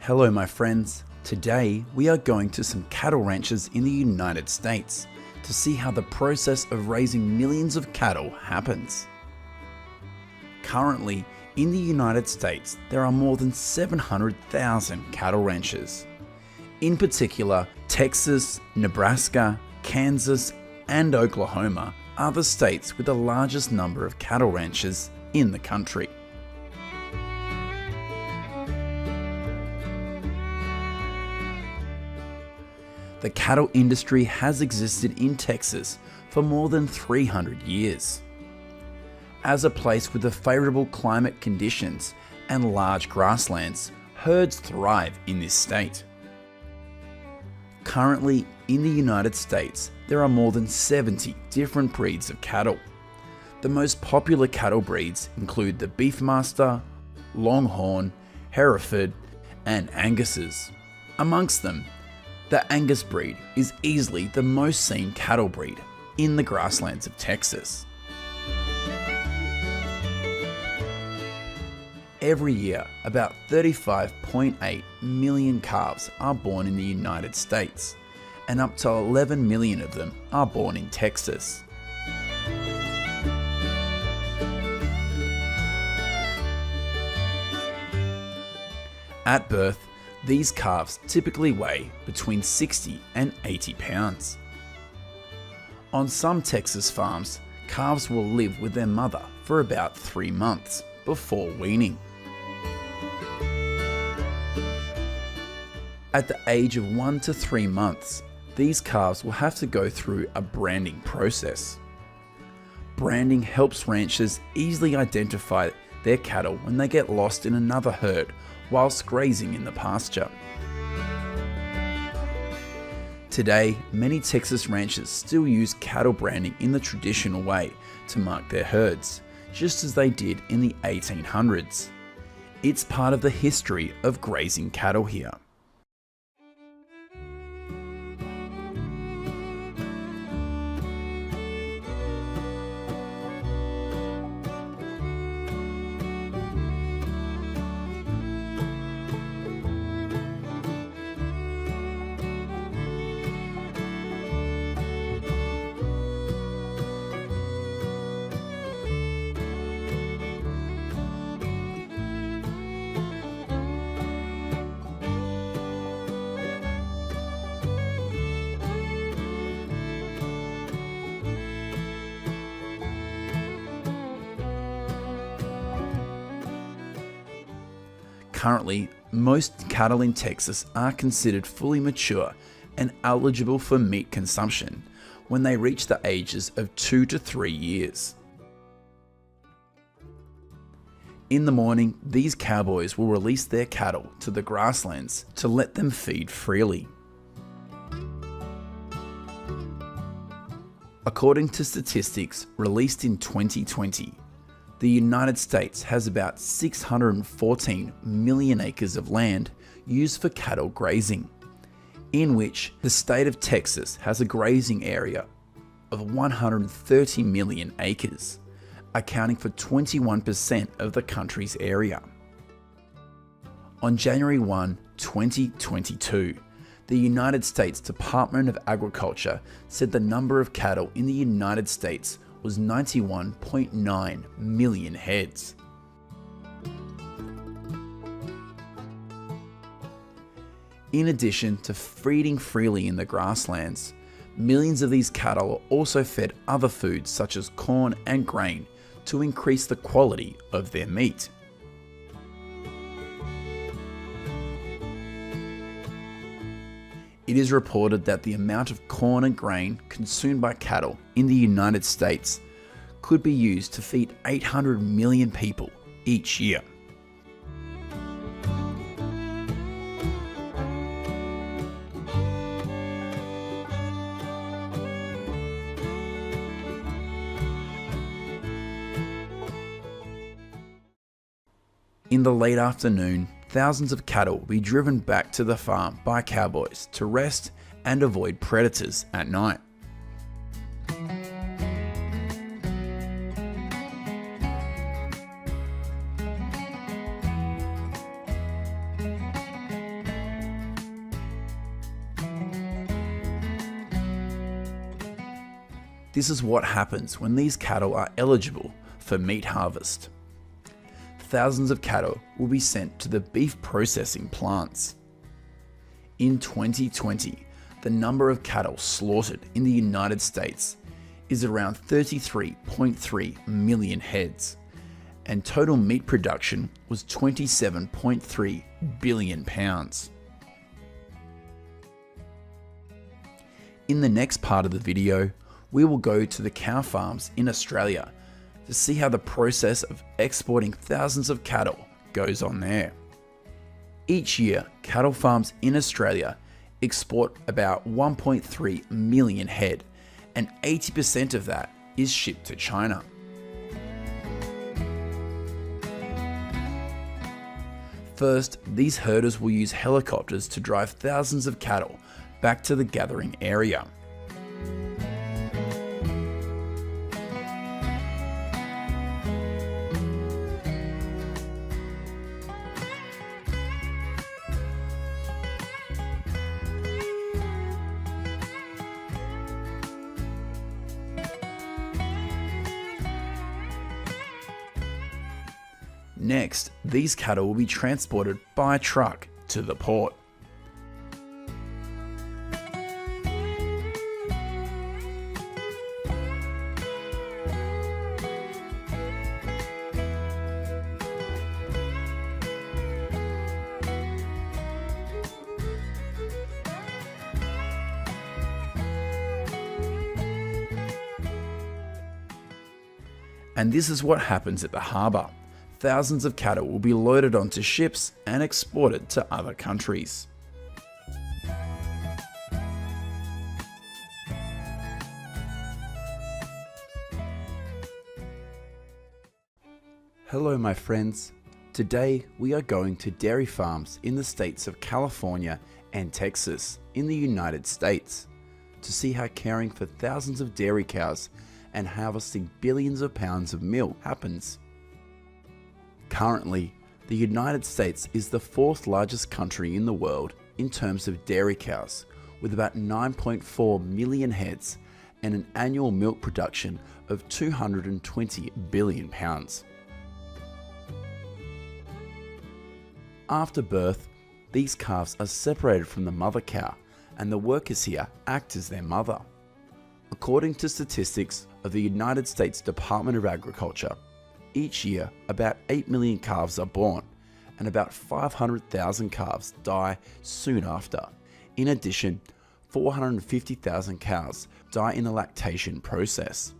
Hello my friends, today we are going to some cattle ranches in the United States to see how the process of raising millions of cattle happens. Currently, in the United States, there are more than 700,000 cattle ranches. In particular, Texas, Nebraska, Kansas, and Oklahoma are the states with the largest number of cattle ranches in the country. The cattle industry has existed in Texas for more than 300 years. As a place with the favourable climate conditions and large grasslands, herds thrive in this state. Currently, in the United States, there are more than 70 different breeds of cattle. The most popular cattle breeds include the Beefmaster, Longhorn, Hereford, and Angus's. Amongst them, the Angus breed is easily the most seen cattle breed in the grasslands of Texas. Every year, about 35.8 million calves are born in the United States, and up to 11 million of them are born in Texas. At birth, these calves typically weigh between 60 and 80 pounds. On some Texas farms, calves will live with their mother for about 3 months before weaning. At the age of 1 to 3 months, these calves will have to go through a branding process. Branding helps ranchers easily identify their cattle when they get lost in another herd whilst grazing in the pasture. Today, many Texas ranchers still use cattle branding in the traditional way to mark their herds, just as they did in the 1800s. It's part of the history of grazing cattle here. Currently, most cattle in Texas are considered fully mature and eligible for meat consumption when they reach the ages of 2 to 3 years. In the morning, these cowboys will release their cattle to the grasslands to let them feed freely. According to statistics released in 2020, the United States has about 614 million acres of land used for cattle grazing, in which the state of Texas has a grazing area of 130 million acres, accounting for 21% of the country's area. On January 1, 2022, the United States Department of Agriculture said the number of cattle in the United States was 91.9 million heads. In addition to feeding freely in the grasslands, millions of these cattle are also fed other foods such as corn and grain to increase the quality of their meat. It is reported that the amount of corn and grain consumed by cattle in the United States could be used to feed 800 million people each year. In the late afternoon, thousands of cattle will be driven back to the farm by cowboys to rest and avoid predators at night. This is what happens when these cattle are eligible for meat harvest. Thousands of cattle will be sent to the beef processing plants. In 2020, the number of cattle slaughtered in the United States is around 33.3 million heads, and total meat production was 27.3 billion pounds. In the next part of the video, we will go to the cow farms in Australia to see how the process of exporting thousands of cattle goes on there. Each year, cattle farms in Australia export about 1.3 million head, and 80% of that is shipped to China. First, these herders will use helicopters to drive thousands of cattle back to the gathering area. Next, these cattle will be transported by truck to the port. And this is what happens at the harbour. Thousands of cattle will be loaded onto ships and exported to other countries. Hello my friends. Today we are going to dairy farms in the states of California and Texas in the United States to see how caring for thousands of dairy cows and harvesting billions of pounds of milk happens. Currently, the United States is the fourth largest country in the world in terms of dairy cows, with about 9.4 million heads and an annual milk production of 220 billion pounds. After birth, these calves are separated from the mother cow, and the workers here act as their mother. According to statistics of the United States Department of Agriculture, each year about 8 million calves are born, and about 500,000 calves die soon after. In addition, 450,000 cows die in the lactation process.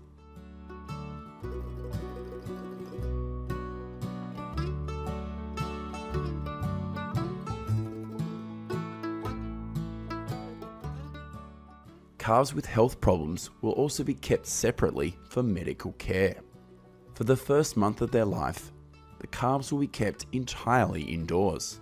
Calves with health problems will also be kept separately for medical care. For the first month of their life, the calves will be kept entirely indoors.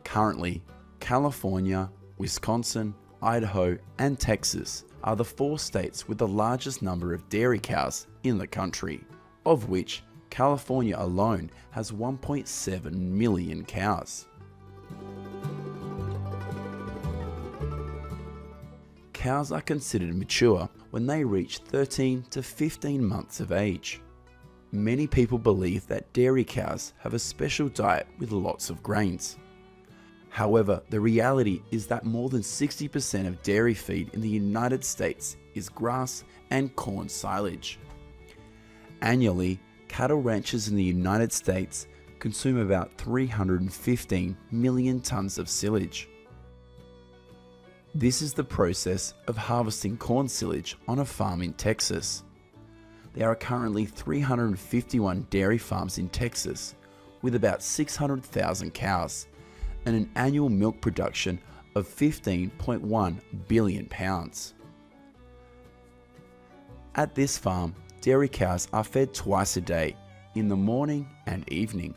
Currently, California, Wisconsin, Idaho, and Texas are the 4 states with the largest number of dairy cows in the country, of which California alone has 1.7 million cows. Cows are considered mature when they reach 13 to 15 months of age. Many people believe that dairy cows have a special diet with lots of grains. However, the reality is that more than 60% of dairy feed in the United States is grass and corn silage. Annually, cattle ranchers in the United States consume about 315 million tons of silage. This is the process of harvesting corn silage on a farm in Texas. There are currently 351 dairy farms in Texas with about 600,000 cows and an annual milk production of 15.1 billion pounds. At this farm, dairy cows are fed twice a day, in the morning and evening.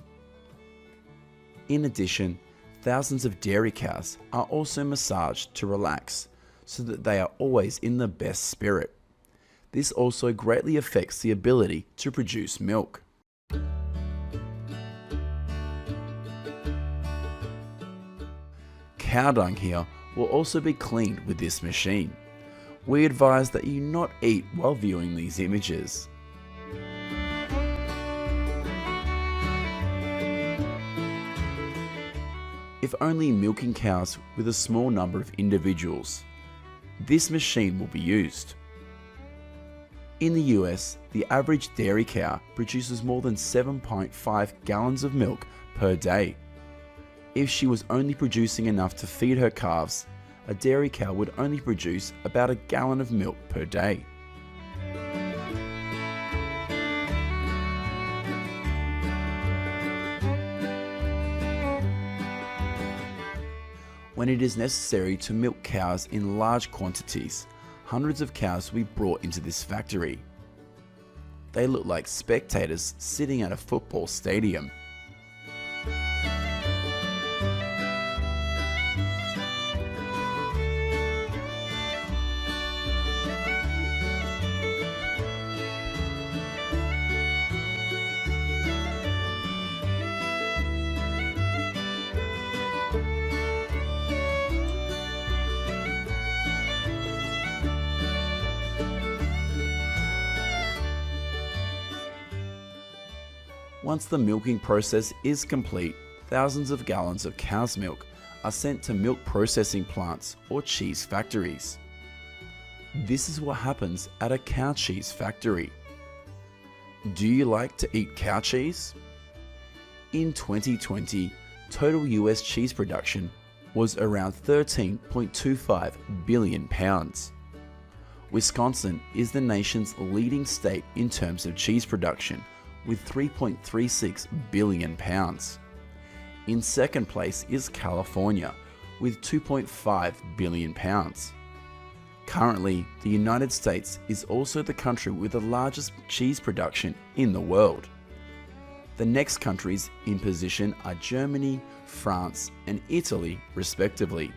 In addition, thousands of dairy cows are also massaged to relax so that they are always in the best spirit. This also greatly affects the ability to produce milk. Cow dung here will also be cleaned with this machine. We advise that you not eat while viewing these images. If only milking cows with a small number of individuals, this machine will be used. In the US, the average dairy cow produces more than 7.5 gallons of milk per day. If she was only producing enough to feed her calves, a dairy cow would only produce about a gallon of milk per day. When it is necessary to milk cows in large quantities, hundreds of cows will be brought into this factory. They look like spectators sitting at a football stadium. Once the milking process is complete, thousands of gallons of cow's milk are sent to milk processing plants or cheese factories. This is what happens at a cow cheese factory. Do you like to eat cow cheese? In 2020, total US cheese production was around 13.25 billion pounds. Wisconsin is the nation's leading state in terms of cheese production, with 3.36 billion pounds. In second place is California, with 2.5 billion pounds. Currently, the United States is also the country with the largest cheese production in the world. The next countries in position are Germany, France, and Italy, respectively.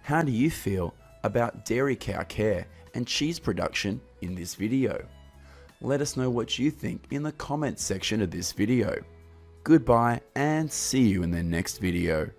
How do you feel about dairy cow care and cheese production in this video? Let us know what you think in the comments section of this video. Goodbye and see you in the next video.